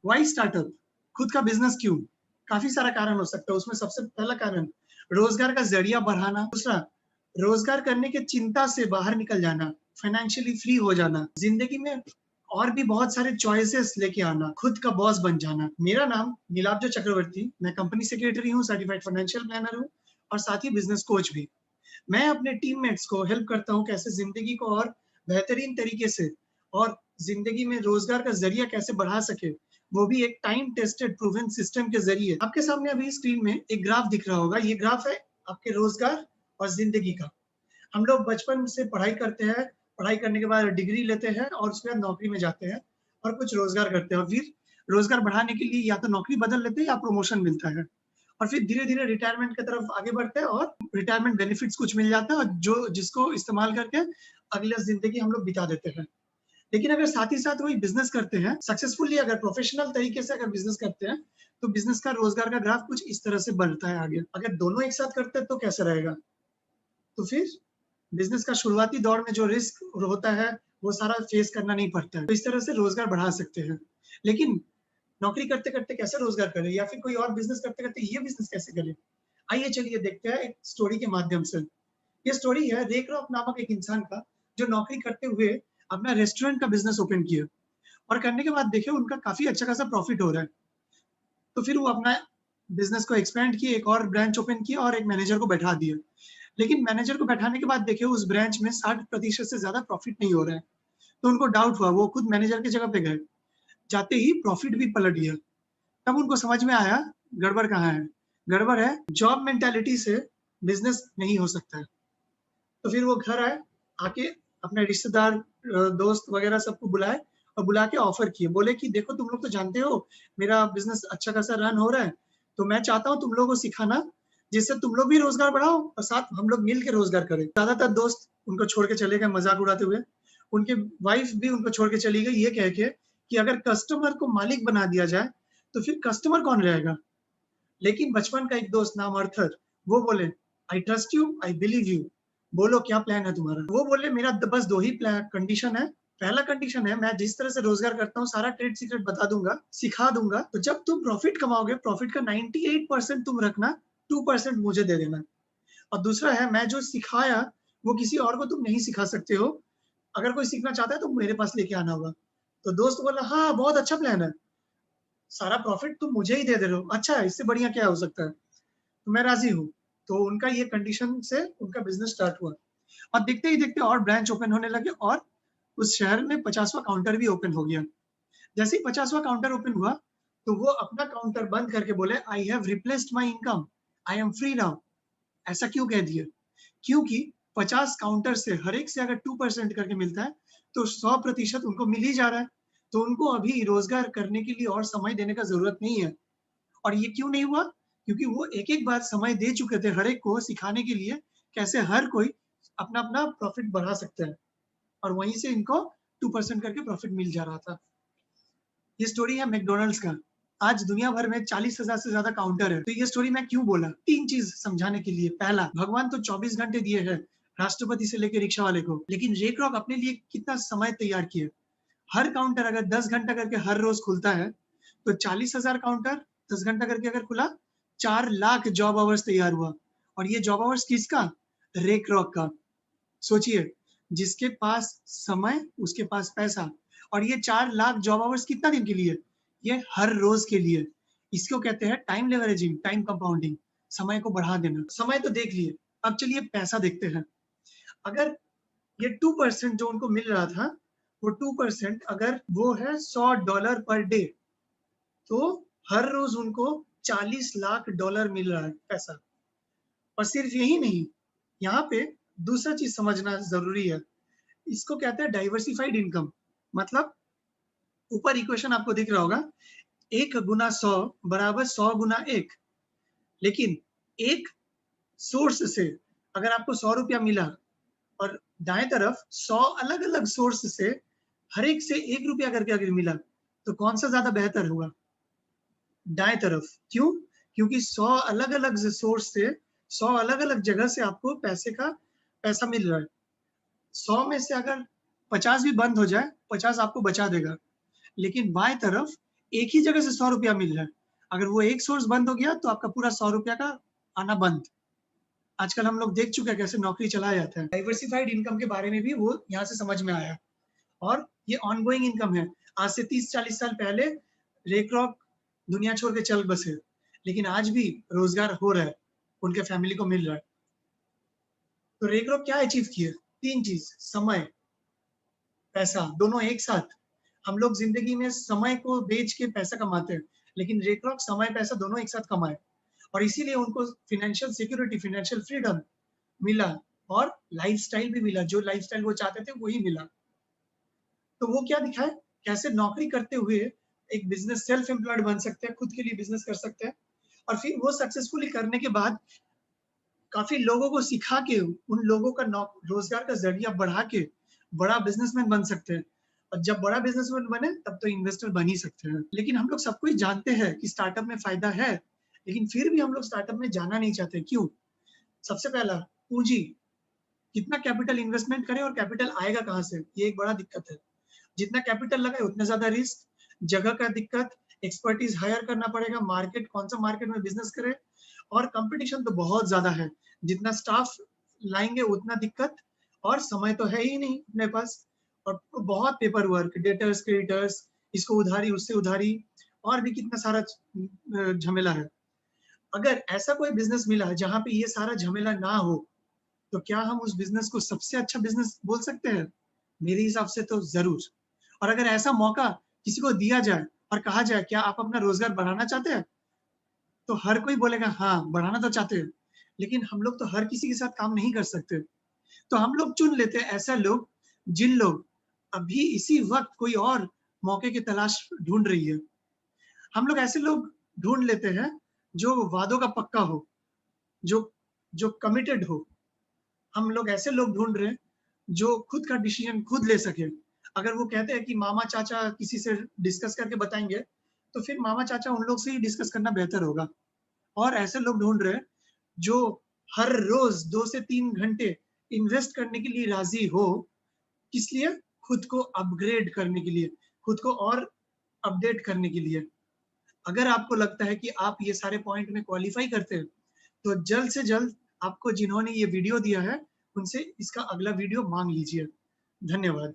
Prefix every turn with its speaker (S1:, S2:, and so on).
S1: Why startup? खुद का business क्यों? काफ़ी सारा कारण हो सकता है, उसमें सबसे पहला कारण रोज़गार का ज़रिया बढ़ाना, दूसरा रोज़गार करने की चिंता से बाहर निकल जाना, फाइनेंशियली फ्री हो जाना, ज़िंदगी में और भी बहुत सारे चॉइसेस लेके आना, खुद का बॉस बन जाना। मेरा नाम नीलाब्ज चक्रवर्ती, मैं कंपनी सेक्रेटरी हूँ, सर्टिफाइड फाइनेंशियल प्लानर हूँ और साथ ही बिज़नेस कोच भी। मैं अपने टीममेट्स को हेल्प करता हूँ कैसे ज़िंदगी को और बेहतरीन तरीके से और ज़िंदगी में रोज़गार का ज़रिया कैसे बढ़ा सके, वो भी एक टाइम टेस्टेड प्रूवन सिस्टम के ज़रिए। आपके सामने अभी स्क्रीन में एक ग्राफ दिख रहा होगा, ये ग्राफ है आपके रोज़गार और ज़िंदगी का। हम लोग बचपन से पढ़ाई करते हैं, पढ़ाई करने के बाद डिग्री लेते हैं और उसके बाद नौकरी में जाते हैं और कुछ रोज़गार करते हैं और फिर रोज़गार बढ़ाने के लिए या तो नौकरी बदल लेते हैं या प्रमोशन मिलता है। और फिर धीरे-धीरे रिटायरमेंट की तरफ आगे बढ़ते हैं और रिटायरमेंट बेनिफिट्स कुछ मिल जाता है और जो जिसको इस्तेमाल करके अगला ज़िंदगी हम लोग बिता देते हैं। लेकिन अगर साथ ही साथ वही बिज़नेस करते हैं, सक्सेसफुली अगर प्रोफ़ेशनल तरीके से अगर बिज़नेस करते हैं, तो बिज़नेस का रोज़गार का ग्राफ कुछ इस तरह से बढ़ता है आगे। अगर दोनों एक साथ करते हैं तो कैसा रहेगा? तो फिर बिज़नेस का शुरुआती दौर में जो रिस्क होता है, वो सारा फेस करना नहीं पड़ता है। तो इस तरह से रोज़गार बढ़ा सकते हैं। लेकिन नौकरी करते-करते कैसे रोज़गार करें या फिर कोई और बिज़नेस करते-करते ये बिज़नेस कैसे करें? आइए चलिए देखते हैं एक स्टोरी के माध्यम से। ये स्टोरी है रे क्रॉक नामक एक इंसान का, जो नौकरी करते हुए अपना रेस्टोरेंट का बिज़नेस ओपन किया और करने के बाद देखिए उनका काफ़ी अच्छा खासा प्रॉफ़िट हो रहा है। तो फिर वो अपना बिज़नेस को एक्सपैंड किए, एक और ब्रांच ओपन किया और एक मैनेजर को बैठा दिया। लेकिन मैनेजर को बैठाने के बाद देखिए उस ब्रांच में 60% से ज़्यादा प्रॉफ़िट नहीं हो रहा है। तो उनको डाउट हुआ, वो खुद मैनेजर की जगह पे गए। जाते ही प्रॉफ़िट भी पलट गया। तब उनको समझ में आया गड़बड़ कहाँ है? गड़बड़ है जॉब मेंटालिटी से बिज़नेस नहीं हो सकता है। तो फिर वो घर आए, आके अपने रिश्तेदार दोस्त वगैरह सबको बुलाए और बुला के ऑफ़र किए। बोले कि देखो तुम लोग तो जानते हो मेरा बिज़नेस अच्छा खासा रन हो रहा है, तो मैं चाहता हूँ तुम लोगों को सिखाना, जिससे तुम लोग भी रोज़गार बढ़ाओ और साथ हम लोग मिल के रोज़गार करें। ज़्यादातर दोस्त उनको छोड़ के चले गए मज़ाक उड़ाते हुए। उनकी वाइफ़ भी उनको छोड़ के चली गई ये कह के कि अगर कस्टमर को मालिक बना दिया जाए, तो फिर कस्टमर कौन रहेगा? लेकिन बचपन का एक दोस्त नाम अर्थर, वो बोले, "I trust you, I believe you. बोलो क्या प्लान है तुम्हारा?" वो बोले, "मेरा बस 2 ही कंडीशन है। पहला कंडीशन है मैं जिस तरह से रोज़गार करता हूँ सारा ट्रेड सीक्रेट बता दूँगा, सिखा दूँगा, तो जब तुम प्रॉफिट कमाओगे, प्रॉफिट का 98% तुम रखना, 2% मुझे दे देना। और दूसरा है मैं जो सिखाया, वो किसी और को तुम नहीं सिखा सकते हो। अगर कोई सीखना चाहता है तो मेरे पास लेके आना होगा।" तो दोस्त बोला, "हाँ, बहुत अच्छा प्लान है। सारा प्रॉफिट तुम मुझे ही दे दे रहे हो। अच्छा है, इससे बढ़िया क्या हो सकता है?" तो मैं राज़ी हूँ। तो उनका ये कंडीशन से उनका बिज़नेस स्टार्ट हुआ और देखते ही देखते और ब्रांच ओपन होने लगे और उस शहर में 50वाँ काउंटर भी ओपन हो गया। जैसे ही 50वाँ काउंटर ओपन हुआ, तो वो अपना काउंटर बंद करके बोले, "I have replaced my income. I am free now." ऐसा क्यों कह दिए? क्योंकि 50 काउंटर से हर एक से अगर 2% करके मिलता है, तो 100% उनको मिल ही जा रहा है। तो उनको अभी रोज़गार करने के लिए और समय देने का ज़रूरत नहीं है। और ये क्यों नहीं हुआ? क्योंकि वो एक-एक बार समय दे चुके थे हर एक को सिखाने के लिए, कैसे हर कोई अपना-अपना प्रॉफ़िट बढ़ा सकता है और वहीं से इनको 2% करके प्रॉफ़िट मिल जा रहा था। ये स्टोरी है मैकडॉनल्ड्स का। आज दुनिया भर में 40,000 से ज़्यादा काउंटर है। तो ये स्टोरी मैं क्यों बोला? 3 चीज़ समझाने के लिए। पहला, भगवान तो 24 घंटे दिए हैं, राष्ट्रपति से लेके रिक्शा वाले को। लेकिन रे क्रोक अपने लिए कितना समय तैयार किए। हर काउंटर अगर 10 घंटा करके हर रोज़ खुलता है, तो 40,000 काउंटर 10 घंटा करके अगर खुला, 4 लाख जॉब आवर्स तैयार हुआ। और ये जॉब आवर्स किसका? रे क्रोक का। सोचिए, जिसके पास समय, उसके पास पैसा और ये 4 लाख जॉब आवर्स कितना दिन के लिए? ये हर रोज़ के लिए। इसको कहते हैं टाइम लेवरेजिंग, टाइम कंपाउंडिंग, समय को बढ़ा देना। समय तो देख लिए, अब चलिए पैसा देखते हैं। अगर ये 2% जो उनको मिल रहा था, वो 2% अगर वो है $100 पर डे, तो हर रोज़ उनको 40 लाख डॉलर मिल रहा है पैसा। और सिर्फ यही नहीं, यहाँ पे दूसरा चीज़ समझना ज़रूरी है। इसको कहते हैं डाइवर्सिफाइड इनकम। मतलब ऊपर इक्वेशन आपको दिख रहा होगा, 1 गुना 100 बराबर 100 गुना 1। लेकिन एक सोर्स से अगर आपको ₹100 मिला और दाएँ तरफ 100 अलग-अलग सोर्स से हर एक से ₹1 करके अगर मिला, तो कौन-सा ज़्यादा बेहतर होगा? दाएँ तरफ। क्यों? क्योंकि 100 अलग-अलग सोर्स से 100 अलग-अलग जगह से आपको पैसा मिल रहा है। 100 में से अगर 50 भी बंद हो जाए, 50 आपको बचा देगा। लेकिन बाएँ तरफ एक ही जगह से 100 रुपया मिल रहा है। अगर वो एक सोर्स बंद हो गया तो आपका पूरा 100 रुपया का आना बंद। आजकल हम लोग देख चुके हैं कैसे नौकरी चलाया जाता है। डाइवर्सिफाइड इनकम के बारे में भी वो यहाँ से समझ में आया और ये ऑनगोइंग इनकम है। आज से 30-40 साल पहले रेक्रॉक दुनिया छोड़ के चल बसे, लेकिन आज भी रोजगार हो रहा है, उनके फैमिली को मिल रहा है। तो रेक्रॉक क्या अचीव किए? 3 चीज, समय, पैसा, दोनों एक साथ। हम लोग जिंदगी में समय को बेच के पैसा कमाते हैं, लेकिन रेक्रॉक समय पैसा दोनों एक साथ कमाए और इसीलिए उनको फाइनेंशियल सिक्योरिटी, फाइनेंशियल फ्रीडम मिला और लाइफस्टाइल भी मिला। जो लाइफस्टाइल वो चाहते थे वही मिला। तो वो क्या दिखाए, कैसे नौकरी करते हुए एक बिजनेस सेल्फ एम्प्लॉयड बन सकते हैं, खुद के लिए बिजनेस कर सकते हैं और फिर वो सक्सेसफुली करने के बाद काफी लोगों को सिखा के उन लोगों का रोजगार का जरिया बढ़ा के बड़ा बिजनेसमैन बन सकते हैं। और जब बड़ा बिजनेसमैन बने तब तो इन्वेस्टर बन ही सकते हैं। लेकिन हम लोग सब कुछ जानते हैं कि स्टार्टअप में फायदा है, लेकिन फिर भी हम लोग स्टार्टअप में जाना नहीं चाहते। क्यों? सबसे पहला, पूंजी। कितना कैपिटल इन्वेस्टमेंट करें और कैपिटल आएगा कहाँ से, ये एक बड़ा दिक्कत है। जितना कैपिटल लगाए उतना ज्यादा रिस्क, जगह का दिक्कत, एक्सपर्टीज हायर करना पड़ेगा, मार्केट कौन सा मार्केट में बिजनेस करे और कंपटीशन तो बहुत ज्यादा है। जितना स्टाफ लाएंगे उतना दिक्कत और समय तो है ही नहीं अपने पास और बहुत पेपर वर्क, डेटर्स, क्रेडिटर्स, इसको उधारी उससे उधारी और भी कितना सारा झमेला है। अगर ऐसा कोई बिजनेस मिला जहाँ पे ये सारा झमेला ना हो तो क्या हम उस बिजनेस को सबसे अच्छा बिजनेस बोल सकते हैं? मेरे हिसाब से तो जरूर। और अगर ऐसा मौका किसी को दिया जाए और कहा जाए क्या आप अपना रोजगार बढ़ाना चाहते हैं, तो हर कोई बोलेगा हाँ बढ़ाना तो चाहते हैं, लेकिन हम लोग तो हर किसी के साथ काम नहीं कर सकते। तो हम लोग चुन लेते हैं ऐसा लोग जिन लोग अभी इसी वक्त कोई और मौके की तलाश ढूंढ रही है। हम लोग ऐसे लोग ढूंढ लेते हैं जो वादों का पक्का हो, जो जो कमिटेड हो। हम लोग ऐसे लोग ढूंढ रहे हैं जो खुद का डिसीजन खुद ले सके। अगर वो कहते हैं कि मामा चाचा किसी से डिस्कस करके बताएंगे, तो फिर मामा चाचा उन लोग से ही डिस्कस करना बेहतर होगा। और ऐसे लोग ढूंढ रहे हैं जो हर रोज 2 से 3 घंटे इन्वेस्ट करने के लिए राजी हो। किस लिए? खुद को अपग्रेड करने के लिए, खुद को और अपडेट करने के लिए। अगर आपको लगता है कि आप ये सारे पॉइंट में क्वालिफाई करते हैं, तो जल्द से जल्द आपको जिन्होंने ये वीडियो दिया है, उनसे इसका अगला वीडियो मांग लीजिए। धन्यवाद।